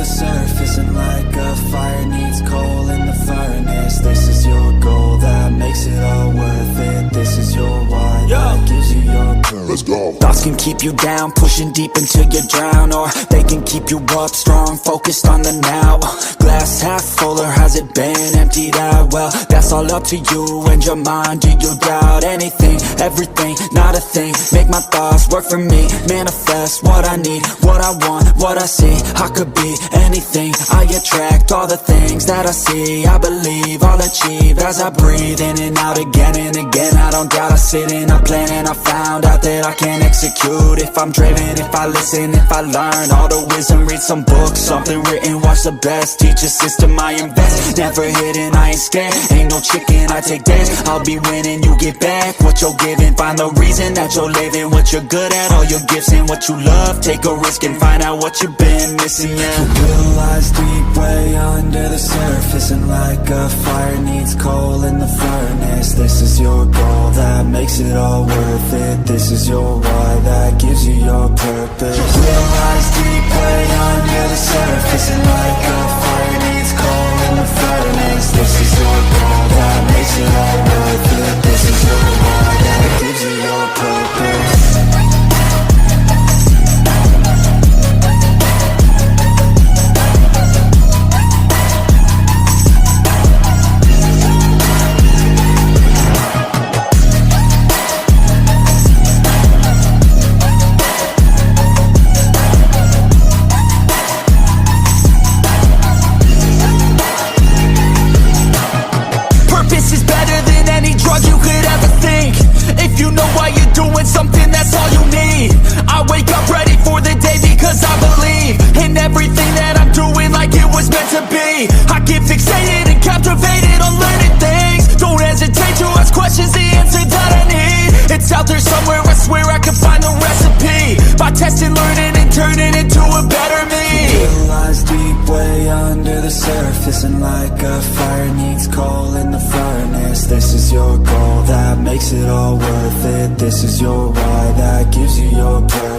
the surface, and like a fire needs coal in the furnace. This is your goal that makes it all worth it. This is your why that gives you your purpose. Let's go. Thoughts can keep you down, pushing deep until you drown, or they can keep you up strong, focused on the now. Glass half full, or has it been emptied out? Well, that's all up to you and your mind. Do you doubt anything, everything, not a thing? Make my thoughts work for me, manifest what I need, what I want, what I see. I could be anything, I attract all the things that I see. I believe I'll achieve as I breathe in and out again and again. I don't doubt, I sit and I plan, and I found out that I can execute if I'm driven, if I listen, if I learn all the wisdom. Read some books, something written, watch the best, teach a system I invest. Never hidden, I ain't scared, ain't no chicken, I take dares. I'll be winning, you get back what you're giving. Find the reason that you're living, what you're good at, all your gifts and what you love. Take a risk and find out what you've been missing, yeah. The will lies deep way under the surface, and like a fire needs coal in the furnace. This is your goal that makes it all worth it. This is your why that gives you your purpose. The will lies deep way under the surface, and like a fire needs coal in the furnace. This is your goal that makes it all worth it. This is your why that gives you your purpose. Something, that's all you need. I wake up ready for the day because I believe in everything that I'm doing like it was meant to be. I get fixated and captivated on learning things. Don't hesitate to ask questions, the answer that I need. It's out there somewhere, I swear I can find the recipe. By testing, learning, and turning into a better me. It lies deep way under the surface, and like a fire needs coal in the furnace. This is your goal that makes it all worth it. This is your why that gives you your purpose.